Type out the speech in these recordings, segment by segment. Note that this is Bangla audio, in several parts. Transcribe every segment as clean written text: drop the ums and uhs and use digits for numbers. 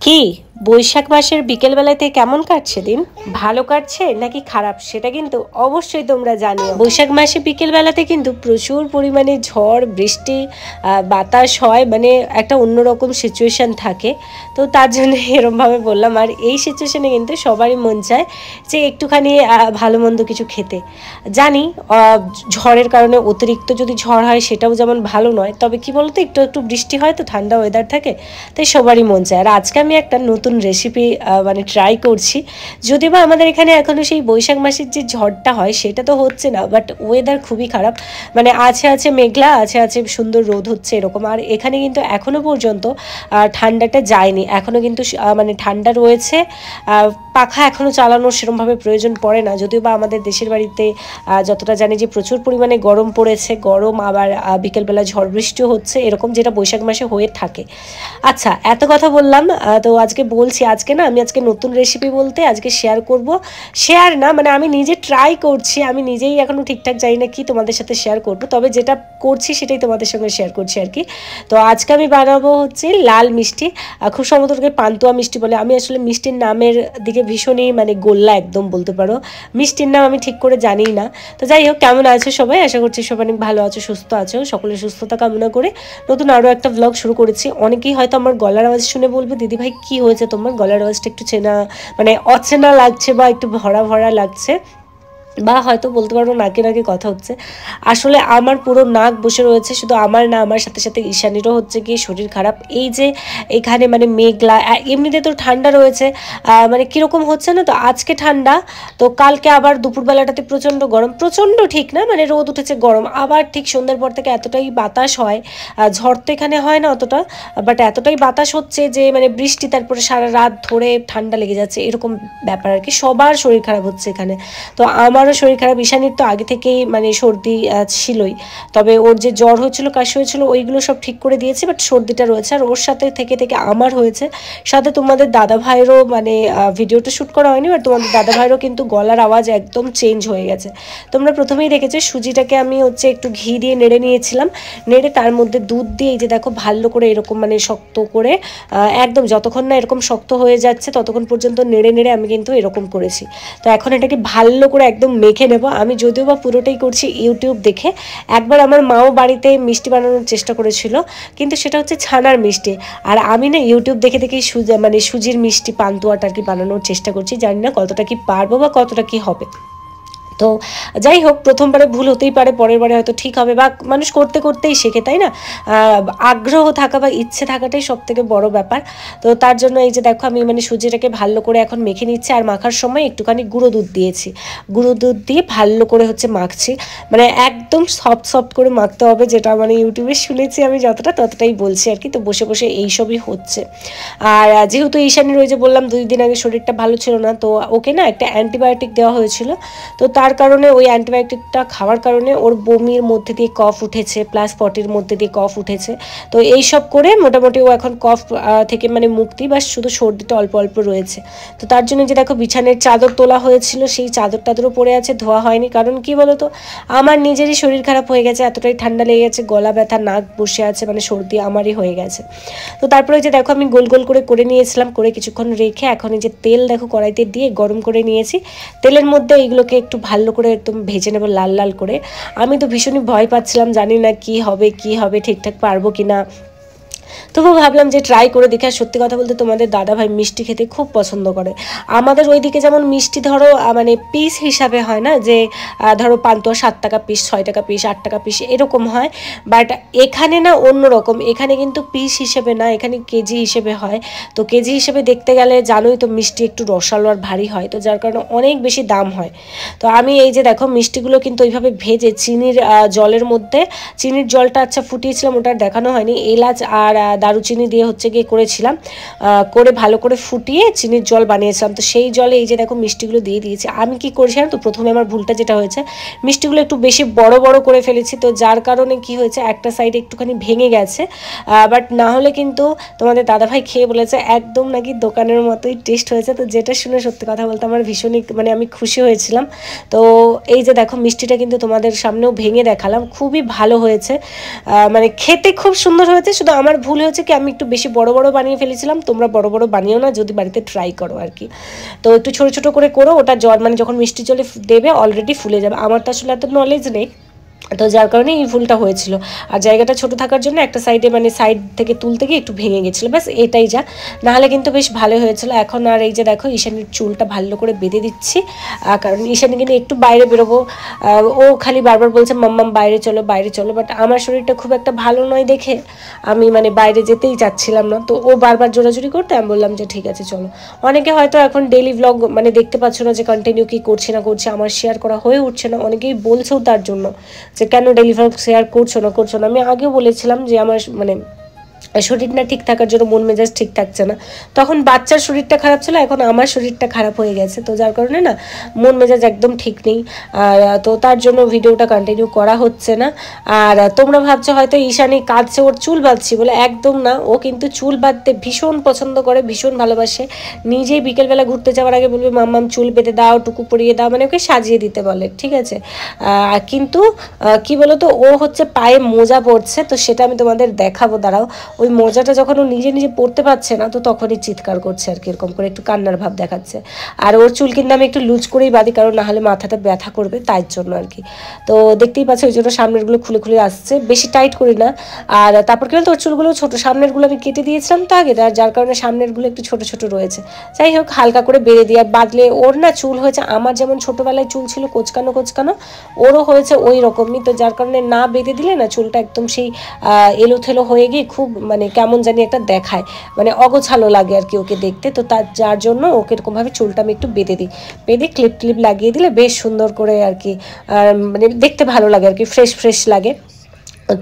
কি বৈশাখ মাসের বিকেল বেলাতে কেমন কাটছে দিন? ভালো কাটছে নাকি খারাপ সেটা কিন্তু অবশ্যই তোমরা জানিও। বৈশাখ মাসে বিকেল বেলাতে কিন্তু প্রচুর পরিমাণে ঝড় বৃষ্টি বাতাস হয়, মানে একটা অন্যরকম সিচুয়েশন থাকে। তো তার জন্য এরমভাবে বললাম। আর এই সিচুয়েশনে কিন্তু সবারই মন চায় যে একটুখানি ভালো মন্দ কিছু খেতে। জানি ঝড়ের কারণে অতিরিক্ত যদি ঝড় হয় সেটাও যেমন ভালো নয়, তবে কি বলতো, একটু একটু বৃষ্টি হয় তো ঠান্ডা ওয়েদার থাকে, তাই সবারই মন চায়। আর আজকে আমি একটা নতুন রেসিপি মানে ট্রাই করছি। যদিও বা আমাদের এখানে এখনও সেই বৈশাখ মাসের যে ঝড়টা হয় সেটা তো হচ্ছে না, বাট ওয়েদার খুবই খারাপ। মানে আছে আছে মেঘলা, আছে আছে সুন্দর রোদ হচ্ছে এরকম। আর এখানে কিন্তু এখনও পর্যন্ত ঠান্ডাটা যায়নি, এখনও কিন্তু মানে ঠান্ডা রয়েছে। পাখা এখনও চালানোর সেরকমভাবে প্রয়োজন পড়ে না, যদিও বা আমাদের দেশের বাড়িতে যতটা জানি যে প্রচুর পরিমাণে গরম পড়েছে, গরম আবার বিকেলবেলা ঝড় বৃষ্টিও হচ্ছে এরকম, যেটা বৈশাখ মাসে হয়ে থাকে। আচ্ছা, এত কথা বললাম, তো আজকে বলছি, আজকে না আমি আজকে নতুন রেসিপি বলতে আজকে শেয়ার করব। শেয়ার না, মানে আমি নিজে ট্রাই করছি, আমি নিজেই এখনও ঠিকঠাক জানি না কি তোমাদের সাথে শেয়ার করব, তবে যেটা করছি সেটাই তোমাদের সঙ্গে শেয়ার করছি আর কি। তো আজকে আমি বানাবো হচ্ছে লাল মিষ্টি, খুব সম্ভবত ওকে পান্তুয়া মিষ্টি বলে। আমি আসলে মিষ্টির নামের দিকে ভীষণই মানে গোল্লা একদম বলতে পারো, মিষ্টির নাম আমি ঠিক করে জানি না। তো যাই হোক, কেমন আছো সবাই? আশা করছি সবাই অনেক ভালো আছো, সুস্থ আছো। সকলের সুস্থতা কামনা করে নতুন আরও একটা ব্লগ শুরু করেছি। অনেকেই হয়তো আমার গলার আওয়াজ শুনে বলবে, দিদি ভাই কী হয়েছে তোমার, গলার আওয়াজটা একটু চেনা মানে অচেনা লাগছে বা একটু ভরা ভরা লাগছে, বা হয়তো বলতে পারবো নাকে নাকে কথা হচ্ছে। আসলে আমার পুরো নাক বসে রয়েছে, শুধু আমার না, আমার সাথে সাথে ঈশানীরও হচ্ছে গিয়ে শরীর খারাপ। এই যে এখানে মানে মেঘলা, এমনিতে তো ঠান্ডা রয়েছে, মানে কীরকম হচ্ছে না, তো আজকে ঠান্ডা, তো কালকে আবার দুপুরবেলাটাতে প্রচণ্ড গরম, প্রচণ্ড ঠিক না মানে রোদ উঠেছে গরম, আবার ঠিক সন্ধ্যের পর থেকে এতটাই বাতাস হয়। ঝড় তো এখানে হয় না অতটা, বাট এতটাই বাতাস হচ্ছে যে মানে বৃষ্টি, তারপরে সারা রাত ধরে ঠান্ডা লেগে যাচ্ছে, এরকম ব্যাপার আর কি। সবার শরীর খারাপ হচ্ছে এখানে। তো আমারও শরীর খারাপ, ঈশানীর তো আগে থেকেই মানে সর্দি ছিলই, তবে ওর যে জ্বর হয়েছিল, কাশি হয়েছিল, ওইগুলো সব ঠিক করে দিয়েছি, বাট সর্দিটা রয়েছে। আর ওর সাথে থেকে থেকে আমার হয়েছে, সাথে তোমাদের দাদা ভাইয়েরও মানে ভিডিওটা শ্যুট করা হয়নি, বাট তোমাদের দাদা ভাইয়েরও কিন্তু গলার আওয়াজ একদম চেঞ্জ হয়ে গেছে। তোমরা প্রথমেই দেখেছো সুজিটাকে আমি হচ্ছে একটু ঘি দিয়ে নেড়ে নিয়েছিলাম, নেড়ে তার মধ্যে দুধ দিয়ে এই যে দেখো ভালো করে এরকম মানে শক্ত করে একদম যতক্ষণ না এরকম শক্ত হয়ে যাচ্ছে ততক্ষণ পর্যন্ত নেড়ে নেড়ে আমি কিন্তু এরকম করেছি। তো এখন এটাকে ভালো করে একদম মেখে নেব। আমি যদিও বা পুরোটাই করছি ইউটিউব দেখে। একবার আমার মাও বাড়িতে মিষ্টি বানানোর চেষ্টা করেছিল, কিন্তু সেটা হচ্ছে ছানার মিষ্টি, আর আমি না ইউটিউব দেখে দেখেই মানে সুজির মিষ্টি পান্তুয়াটা আর কি বানানোর চেষ্টা করছি। জানি না কতটা কি পারবো বা কতটা কি হবে। তো যাই হোক, প্রথমবারে ভুল হতেই পারে, পরের বারে হয়তো ঠিক হবে, বা মানুষ করতে করতেই শেখে, তাই না? আগ্রহ থাকা বা ইচ্ছে থাকাটাই সব থেকে বড় ব্যাপার। তো তার জন্য এই যে দেখো আমি মানে সুজিটাকে ভালো করে এখন মেখে নিচ্ছি, আর মাখার সময় একটুখানি গুঁড়ো দুধ দিয়েছি, গুঁড়ো দুধ দিয়ে ভালো করে হচ্ছে মাখছি, মানে একদম সফট সফট করে মাখতে হবে, যেটা মানে ইউটিউবে শুনেছি আমি যতটা ততটাই বলছি আর কি। তো বসে বসে এইসবই হচ্ছে। আর যেহেতু ঈশানীর ওই যে বললাম 2 দিন আগে শরীরটা ভালো ছিল না, তো ওকে না একটা অ্যান্টিবায়োটিক দেওয়া হয়েছিল, তো তার কারণে ওই অ্যান্টিবায়োটিকটা খাওয়ার কারণে ওর বমির মধ্যে দিয়ে কফ উঠেছে, প্লাস পটির মধ্যে দিয়ে কফ উঠেছে। তো এইসব করে মোটামুটি ও এখন কফ থেকে মানে মুক্তি, বা শুধু সর্দিটা অল্প অল্প রয়েছে। তো তার জন্য যে দেখো বিছানের চাদর তোলা হয়েছিল, সেই চাদর টাদরও পড়ে আছে, ধোয়া হয়নি। কারণ কি বলতো, আমার নিজেরই শরীর খারাপ হয়ে গেছে, এতটাই ঠান্ডা লেগে গেছে, গলা ব্যথা, নাক বসে আছে, মানে সর্দি আমারই হয়ে গেছে। তো তারপরে যে দেখো আমি গোল গোল করে নিয়েছিলাম, করে কিছুক্ষণ রেখে এখন এই যে তেল দেখো কড়াইতে দিয়ে গরম করে নিয়েছি। তেলের মধ্যে এইগুলোকে একটু ভালো করে একদম ভেজে নেব লাল লাল করে। আমি তো ভীষণই ভয় পাচ্ছিলাম, জানি না কি হবে ঠিকঠাক পারবো কিনা, তবুও ভাবলাম যে ট্রাই করে দেখে। আর সত্যি কথা বলতে তোমাদের দাদা ভাই মিষ্টি খেতে খুব পছন্দ করে। আমাদের ওইদিকে যেমন মিষ্টি ধরো মানে পিস হিসাবে হয় না, যে ধরো পান্তুয়া 7 টাকা পিস, 6 টাকা পিস, 8 টাকা পিস এরকম হয়, বাট এখানে না অন্যরকম, এখানে কিন্তু পিস হিসেবে না, এখানে কেজি হিসেবে হয়। তো কেজি হিসেবে দেখতে গেলে জানোই তো মিষ্টি একটু রসালো আর ভারী হয়, তো যার কারণে অনেক বেশি দাম হয়। তো আমি এই যে দেখো মিষ্টিগুলো কিন্তু ওইভাবে ভেজে চিনির জলের মধ্যে, চিনির জলটা আচ্ছা ফুটিয়েছিলাম, ওটা দেখানো হয়নি, এলাচ আর দারুচিনি দিয়ে হচ্ছে গিয়ে করেছিলাম, করে ভালো করে ফুটিয়ে চিনির জল বানিয়েছিলাম। তো সেই জলে এই যে দেখো মিষ্টিগুলো দিয়ে দিয়েছি। আমি কি করেছিলাম, তো প্রথমে আমার ভুলটা যেটা হয়েছে, মিষ্টিগুলো একটু বেশি বড় বড় করে ফেলেছি, তো যার কারণে কি হয়েছে একটা সাইড একটুখানি ভেঙে গেছে, বাট না হলে কিন্তু তোমাদের দাদাভাই খেয়ে বলেছে একদম নাকি দোকানের মতোই টেস্ট হয়েছে। তো যেটা শুনে সত্যি কথা বলতে আমার ভীষণই মানে আমি খুশি হয়েছিলাম। তো এই যে দেখো মিষ্টিটা কিন্তু তোমাদের সামনেও ভেঙে দেখালাম, খুবই ভালো হয়েছে, মানে খেতে খুব সুন্দর হয়েছে। শুধু আমার ভুল হয়েছে হচ্ছে কি আমি একটু বেশি বড় বড় বানিয়ে ফেলেছিলাম, তোমরা বড় বড় বানিও না যদি বাড়িতে ট্রাই করো আর কি। তো একটু ছোট ছোট করে করো, ওটা মানে যখন মিষ্টি জলে দেবে অলরেডি ফুলে যাবে। আমার তো আসলে এত নলেজ নেই, তো যার কারণে এই ভুলটা হয়েছিল। আর জায়গাটা ছোট থাকার জন্য একটা সাইডে মানে সাইড থেকে তুলতে গিয়ে একটু ভেঙে গেছিলো, ব্যাস এটাই যা, নাহলে কিন্তু বেশ ভালো হয়েছিল। এখন আর এই যে দেখো ঈশানীর চুলটা ভালো করে বেঁধে দিচ্ছি, কারণ ঈশানীকে নিয়ে একটু বাইরে বেরোবো। ও খালি বারবার বলছে মাম্মাম বাইরে চলো বাইরে চলো, বাট আমার শরীরটা খুব একটা ভালো নয় দেখে আমি মানে বাইরে যেতেই চাচ্ছিলাম না। তো ও বারবার জোরাজুরি করতে আমি বললাম যে ঠিক আছে চলো। অনেকে হয়তো এখন ডেইলি ভ্লগ মানে দেখতে পাচ্ছ না যে কন্টিনিউ কি করছে না করছে, আমার শেয়ার করা হয়ে উঠছে না, অনেকেই বলছেও তার জন্য যে কেন ডেইলি ভ্লগ শেয়ার করছো না। আমি আগেও বলেছিলাম যে আমার মানে শরীরটা ঠিক থাকার জন্য মন মেজাজ ঠিক থাকছে না, তখন বাচ্চার শরীরটা খারাপ ছিল, এখন আমার শরীরটা খারাপ হয়ে গেছে, তো যার কারণে না মন মেজাজ একদম ঠিক নেই। আর তো তার জন্য ভিডিওটা কন্টিনিউ করা হচ্ছে না। আর তোমরা ভাবছো হয়তো ঈশানী কাঁদছে ওর চুল বাঁধছি বলে, একদম না, ও কিন্তু চুল বাঁধতে ভীষণ পছন্দ করে, ভীষণ ভালোবাসে। নিজেই বিকেলবেলা ঘুরতে যাওয়ার আগে বলবে মাম্মাম চুল বেঁধে দাও, টুকু পরিয়ে দাও, মানে ওকে সাজিয়ে দিতে বলে, ঠিক আছে। কিন্তু কি বলতো, ও হচ্ছে পায়ে মোজা পরছে, তো সেটা আমি তোমাদের দেখাবো, দাঁড়াও। ওই মোজাটা যখন ও নিজে নিজে পড়তে পারছে না, তো তখনই চিৎকার করছে আর কি, এরকম করে একটু কান্নার ভাব দেখাচ্ছে। আর ওর চুল কিন্তু আমি একটু লুজ করেই বাঁধি, কারণ নাহলে মাথাটা ব্যথা করবে, তাই জন্য আর কি। তো দেখতেই পাচ্ছ ওই জন্য সামনেরগুলো খুলে খুলে আসছে, বেশি টাইট করি না। আর তারপর কি বলতো, ওর চুলগুলো ছোটো, সামনেরগুলো আমি কেটে দিয়েছিলাম তো আগে, যার কারণে সামনেরগুলো একটু ছোটো ছোটো রয়েছে। যাই হোক, হালকা করে বেড়ে দিয়ে বাঁধলে ওর না চুল হয়েছে আমার যেমন ছোটোবেলায় চুল ছিল কোচকানো কোচকানো, ওরও হয়েছে ওই রকমই। তো যার কারণে না বেঁধে দিলে না চুলটা একদম সেই এলোথেলো হয়ে গিয়ে খুব মানে কেমন জানি একটা দেখায়, মানে অগোছালো লাগে আর কি ওকে দেখতে। তো তার যার জন্য ওকে এরকমভাবে চুলটা আমি একটু বেঁধে দিই, বেঁধে ক্লিপ ক্লিপ লাগিয়ে দিলে বেশ সুন্দর করে আর কি, মানে দেখতে ভালো লাগে আর কি, ফ্রেশ ফ্রেশ লাগে।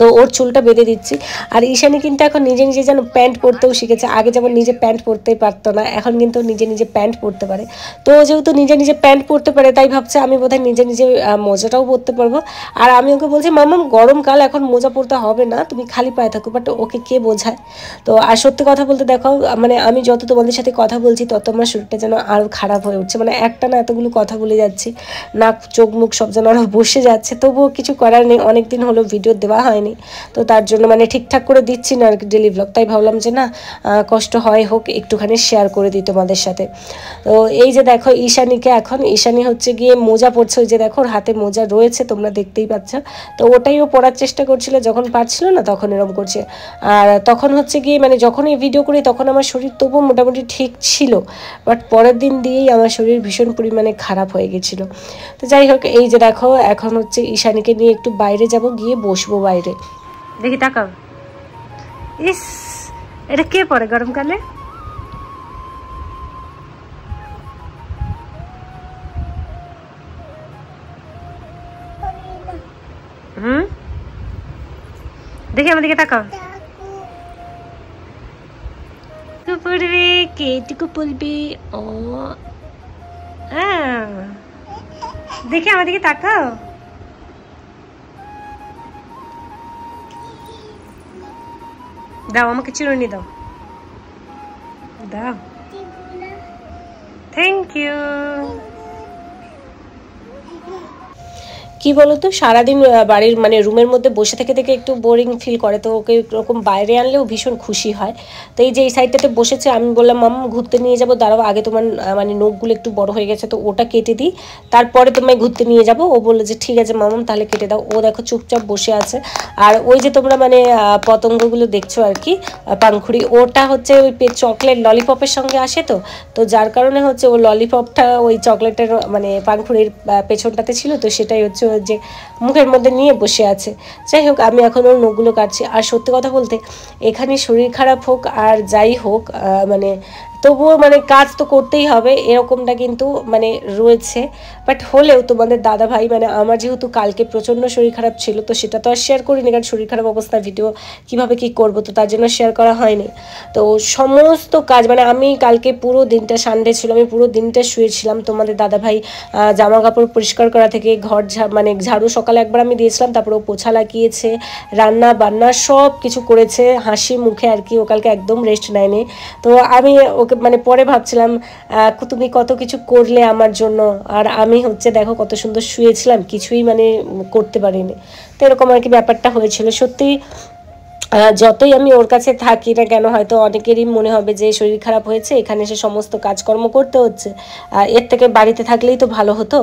তো ওর চুলটা বেঁধে দিচ্ছি। আর ঈশানী কিন্তু এখন নিজে নিজে যেন প্যান্ট পরতেও শিখেছে, আগে যেমন নিজে প্যান্ট পরতেই পারতো না, এখন কিন্তু নিজে নিজে প্যান্ট পরতে পারে। তো যেহেতু নিজে নিজে প্যান্ট পরতে পারে, তাই ভাবছে আমি বোধহয় নিজে নিজে মোজাটাও পরতে পারবো। আর আমি ওকে বলছি মাম্মাম গরমকাল, এখন মোজা পরতে হবে না, তুমি খালি পায়ে থাকো, বাট ওকে কে বোঝায়। তো আর সত্যি কথা বলতে দেখো, মানে আমি যত তোমাদের সাথে কথা বলছি তত আমার শরীরটা যেন আরও খারাপ হয়ে উঠছে, মানে একটা না এতগুলো কথা বলে যাচ্ছি, নাক চোখ মুখ সব যেন আরও বসে যাচ্ছে। তবুও কিছু করার নেই, অনেকদিন হলো ভিডিও দেওয়া হয়নি, তো তার জন্য মানে ঠিকঠাক করে দিচ্ছি না আর কি ডেলি ব্লগ, তাই ভাবলাম যে না কষ্ট হয় হোক একটুখানি শেয়ার করে দিই তোমাদের সাথে। তো এই যে দেখো ঈশানীকে, এখন ঈশানী হচ্ছে গিয়ে মোজা পড়ছে, ওই যে দেখো ওর হাতে মোজা রয়েছে, তোমরা দেখতেই পাচ্ছ। তো ওটাই ও পড়ার চেষ্টা করছিল, যখন পারছিল না তখন এরকম করছে। আর তখন হচ্ছে গিয়ে মানে যখন এই ভিডিও করি তখন আমার শরীর তবুও মোটামুটি ঠিক ছিল, বাট পরের দিন দিয়েই আমার শরীর ভীষণ পরিমাণে খারাপ হয়ে গেছিলো। তো যাই হোক, এই যে দেখো এখন হচ্ছে ঈশানীকে নিয়ে একটু বাইরে যাব, গিয়ে বসবো বাইরে। দেখি তাকাও, ইস এটা কে পরে গরমকালে? দেখি আমাদেরকে তাকাও, পড়বে কেটুকু পড়বে, ও দেখি আমাদেরকে তাকাও, দাও আমাকে চিরুনি দাও, দাও, থ্যাংক ইউ। কি বলতো, সারাদিন বাড়ির মানে রুমের মধ্যে বসে থেকে থেকে একটু বোরিং ফিল করে, তো ওকে এরকম বাইরে আনলেও ভীষণ খুশি হয়। তো এই যে এই সাইডটাতে বসেছে, আমি বললাম মাম্মা ঘুরতে নিয়ে যাবো, দাঁড়াও আগে তোমার মানে নখগুলো একটু বড় হয়ে গেছে, তো ওটা কেটে দিই, তারপরে তোমায় ঘুরতে নিয়ে যাবো। ও বললো যে ঠিক আছে মাম্মাম তাহলে কেটে দাও। ও দেখো চুপচাপ বসে আছে। আর ওই যে তোমরা মানে পতঙ্গগুলো দেখছো আর কি, পাংখুড়ি, ওটা হচ্ছে ওই চকলেট ললিপপের সঙ্গে আসে, তো যার কারণে হচ্ছে ও ললিপপটা ওই চকলেটের মানে পাংখুড়ির পেছনটাতে ছিল, তো সেটাই হচ্ছে যে মুখের মধ্যে নিয়ে বসে আছে। যাই হোক, আমি এখন ওর নখগুলো কাটছি। আর সত্যি কথা বলতে এখানে শরীর খারাপ হোক আর যাই হোক, মানে তবুও মানে কাজ তো করতেই হবে, এরকমটা কিন্তু মানে রয়েছে। বাট হলেও তোমাদের দাদা ভাই মানে আমার যেহেতু কালকে প্রচণ্ড শরীর খারাপ ছিল, তো সেটা তো আর শেয়ার করিনি, কারণ শরীর খারাপ অবস্থায় ভিডিও কিভাবে কি করব, তো তার জন্য শেয়ার করা হয়নি। তো সমস্ত কাজ মানে আমি কালকে পুরো দিনটা সানডে ছিল, আমি পুরো দিনটা শুয়েছিলাম। তোমাদের দাদা ভাই জামা কাপড় পরিষ্কার করা থেকে ঘর মানে ঝাড়ু সকালে একবার আমি দিয়েছিলাম, তারপরে ও পোছা লাগিয়েছে, রান্না বান্না সব কিছু করেছে হাসি মুখে আর কি, ও কালকে একদম রেস্ট নেয়নি। তো আমি ওকে মানে পরে ভাবছিলাম তুমি কত কিছু করলে আমার জন্য, আর আমি হচ্ছে দেখো কত সুন্দর শুয়েছিলাম, কিছুই মানে করতে পারিনি। তো এরকম আর কি ব্যাপারটা হয়েছিল। সত্যি যতই আমি ওর কাছে থাকি না কেন, হয়তো অনেকেরই মনে হবে যে শরীর খারাপ হয়েছে, এখানে এসে সমস্ত কাজকর্ম করতে হচ্ছে, এর থেকে বাড়িতে থাকলেই তো ভালো হতো।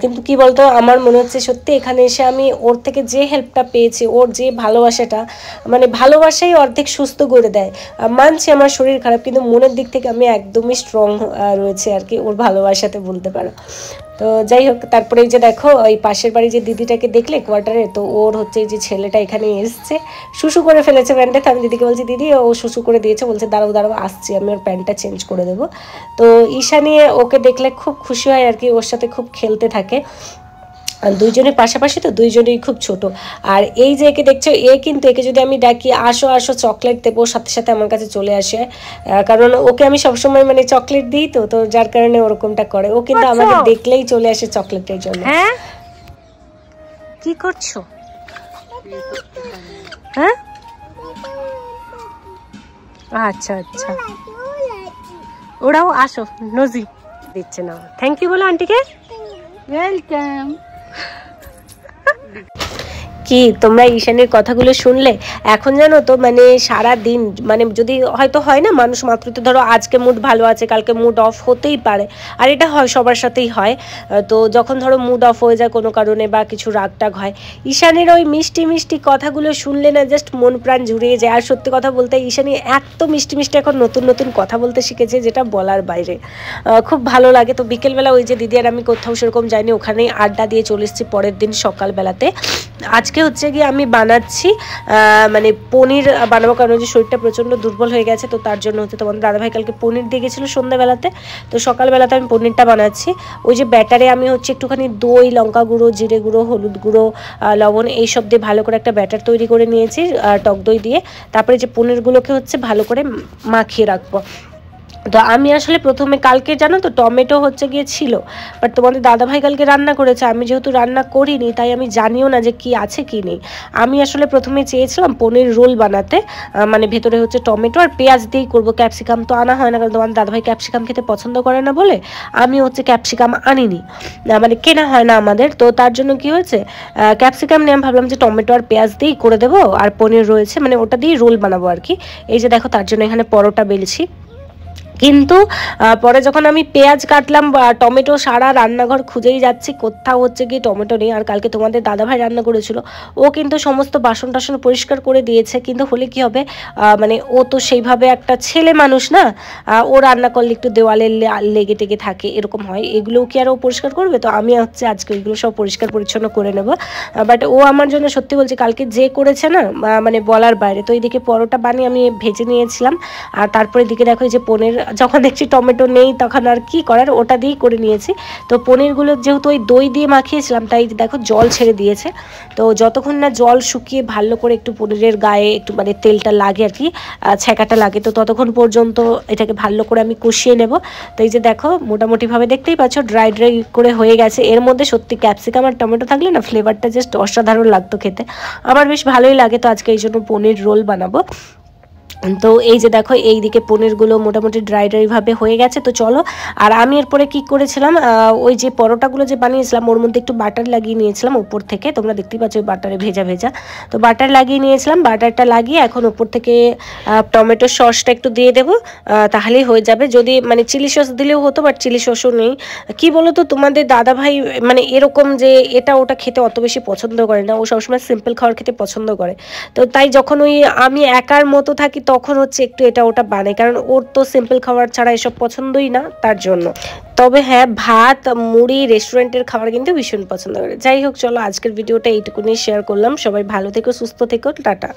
কিন্তু কি বলতো, আমার মনে হচ্ছে সত্যি এখানে এসে আমি ওর থেকে যে হেল্পটা পেয়েছি, ওর যে ভালোবাসাটা, মানে ভালোবাসাই অর্ধেক সুস্থ করে দেয়। মানছি আমার শরীর খারাপ, কিন্তু মনের দিক থেকে আমি একদমই স্ট্রং রয়েছে আর কি, ওর ভালোবাসাতে বলতে পারো। তো যাই হোক, তারপরে এই যে দেখো ওই পাশের বাড়ি যে দিদিটাকে দেখলে কোয়ার্টারে, তো ওর হচ্ছে এই যে ছেলেটা এখানে এসছে, শুশু করে ফেলেছে প্যান্টে। তো আমি দিদিকে বলছি, দিদি ও শুশু করে দিয়েছে, বলছে দাঁড়াও দাঁড়াও আসছি, আমি ওর প্যান্টটা চেঞ্জ করে দেবো। তো ঈশা নিয়ে ওকে দেখলে খুব খুশি হয় আর কি, ওর সাথে খুব খেলতে থাকে। দুইজনের পাশাপাশি তো, দুইজনেই খুব ছোট। আর এই যে একে দেখছো, কিন্তু একে যদি আমি ডাকি আসো আসো চকলেট দেবো, সাথে সাথে আমার কাছে চলে আসে। কারণ ওকে আমি সবসময় মানে চকলেট দিই, তো তো যার কারণে ওরকমটা করে। ও কিন্তু আমাকে দেখলেই চলে আসে চকলেটের জন্য। হ্যাঁ, কি করছো? হ্যাঁ, আচ্ছা আচ্ছা, ওরাও আসো, নজি দিচ্ছে না। থ্যাংক ইউ বলো আন্টিকে। ওয়েলকাম। কি তোমরা ঈশানের কথাগুলো শুনলে? এখন জানো তো, মানে সারা দিন, মানে যদি হয়তো হয় না, মানুষ মাত্র তো ধরো আজকে মুড ভালো আছে, কালকে মুড অফ হতেই পারে, আর এটা হয় সবার সাথেই হয়। তো যখন ধরো মুড অফ হয়ে যায় কোনো কারণে বা কিছু রাগ টাগ হয়, ঈশানের ওই মিষ্টি মিষ্টি কথাগুলো শুনলে না জাস্ট মন প্রাণ জুড়িয়ে যায়। আর সত্যি কথা বলতে ঈশানী এত মিষ্টি মিষ্টি এখন নতুন নতুন কথা বলতে শিখেছে, যেটা বলার বাইরে। খুব ভালো লাগে। তো বিকেলবেলা ওই যে দিদি আর আমি কোথাও সেরকম যাইনি, ওখানেই আড্ডা দিয়ে চলে এসেছি পরের দিন সকালবেলাতে। আজকে হচ্ছে গিয়ে আমি বানাচ্ছি মানে পনির বানাবো, কারণ যে শরীরটা প্রচণ্ড দুর্বল হয়ে গেছে, তো তার জন্য হচ্ছে তোমাদের দাদাভাই কালকে পনির দিয়ে গেছিলো সন্ধ্যাবেলাতে, তো সকালবেলাতে আমি পনিরটা বানাচ্ছি। ওই যে ব্যাটারে আমি হচ্ছে একটুখানি দই, লঙ্কা গুঁড়ো, জিরে গুঁড়ো, হলুদ গুঁড়ো, লবণ এইসব দিয়ে ভালো করে একটা ব্যাটার তৈরি করে নিয়েছি টক দই দিয়ে। তারপরে যে পনিরগুলোকে হচ্ছে ভালো করে মাখিয়ে রাখবো। তো আমি আসলে প্রথমে কালকে জানো তো টমেটো হচ্ছে গিয়ে ছিল, বাট তোমাদের দাদাভাই কালকে রান্না করেছে, আমি যেহেতু রান্না করিনি তাই আমি জানিও না যে কি আছে কি নেই। আমি আসলে প্রথমে চেয়েছিলাম পনির রোল বানাতে, মানে ভেতরে হচ্ছে টমেটো আর পেঁয়াজ দিয়েই করবো, ক্যাপসিকাম তো আনা হয় না, কারণ তোমাদের দাদাভাই ক্যাপসিকাম খেতে পছন্দ করে না বলে আমি হচ্ছে ক্যাপসিকাম আনিনি, মানে কেনা হয় না আমাদের। তো তার জন্য কি হয়েছে, ক্যাপসিকাম নিয়ে আমি ভাবলাম যে টমেটো আর পেঁয়াজ দিয়েই করে দেবো, আর পনির রয়েছে মানে ওটা দিয়েই রোল বানাবো আর কি। এই যে দেখো, তার জন্য এখানে পরোটা বেলছি। কিন্তু পরে যখন আমি পেঁয়াজ কাটলাম বা টমেটো, সারা রান্নাঘর খুঁজেই যাচ্ছি, কোথাও হচ্ছে গিয়ে টমেটো নেই। আর কালকে তোমাদের দাদাভাই রান্না করেছিল, ও কিন্তু সমস্ত বাসন টাসন পরিষ্কার করে দিয়েছে, কিন্তু হলে কি হবে, মানে ও তো সেইভাবে একটা ছেলে মানুষ না, ও রান্না করলে একটু দেওয়ালে লেগে টেগে থাকে, এরকম হয়, এগুলোও কি আর ও পরিষ্কার করবে? তো আমি হচ্ছে আজকে ওইগুলো সব পরিষ্কার পরিচ্ছন্ন করে নেবো। বাট ও আমার জন্য সত্যি বলছি কালকে যে করেছে না, মানে বলার বাইরে। তো এইদিকে পরোটা বানিয়ে আমি ভেজে নিয়েছিলাম, আর তারপরে দিকে দেখো এই যে পনির, যখন দেখছি টমেটো নেই তখন আর কি করার, ওটা দিয়েই করে নিয়েছি। তো পনিরগুলো যেহেতু ওই দই দিয়ে মাখিয়েছিলাম, তাই দেখো জল ছেড়ে দিয়েছে। তো যতক্ষণ না জল শুকিয়ে ভালো করে একটু পনিরের গায়ে একটু মানে তেলটা লাগে আর কি, ছ্যাঁকাটা লাগে, তো ততক্ষণ পর্যন্ত এটাকে ভালো করে আমি কষিয়ে নেব। তো এই যে দেখো মোটামুটিভাবে দেখতেই পাচ্ছ ড্রাই ড্রাই করে হয়ে গেছে। এর মধ্যে সত্যি ক্যাপসিকাম আর টমেটো থাকলে না ফ্লেভারটা জাস্ট অসাধারণ লাগতো খেতে, আমার বেশ ভালোই লাগে। তো আজকে এই জন্য পনির রোল বানাবো। তো এই যে দেখো এইদিকে পনিরগুলো মোটামুটি ড্রাই ড্রাইভাবে হয়ে গেছে। তো চলো, আর আমি এরপরে কি করেছিলাম, ওই যে পরোটাগুলো যে বানিয়েছিলাম ওর মধ্যে একটু বাটার লাগিয়ে নিয়েছিলাম উপর থেকে, তোমরা দেখতেই পাচ্ছ ওই বাটারে ভেজা ভেজা। তো বাটার লাগিয়ে নিয়েছিলাম, বাটারটা লাগিয়ে এখন উপর থেকে টমেটোর সসটা একটু দিয়ে দেবো, তাহলেই হয়ে যাবে। যদি মানে চিলি সস দিলেও হতো, বাট চিলি সসও নেই। কি বলো তো, তোমাদের দাদাভাই মানে এরকম যে এটা ওটা খেতে অত বেশি পছন্দ করে না, ও সবসময় সিম্পল খাবার খেতে পছন্দ করে। তো তাই যখন ওই আমি একার মতো থাকি তখন হচ্ছে একটু এটা ওটা বানাই, কারণ ওর তো সিম্পল খাবার ছাড়া এসব পছন্দই না, তার জন্য। তবে হ্যাঁ, ভাত মুড়ি রেস্টুরেন্টের খাবার কিন্তু ভীষণ পছন্দ করে। যাই হোক, চলো আজকের ভিডিওটা এইটুকুনি শেয়ার করলাম। সবাই ভালো থেকো, সুস্থ থেকো, টাটা।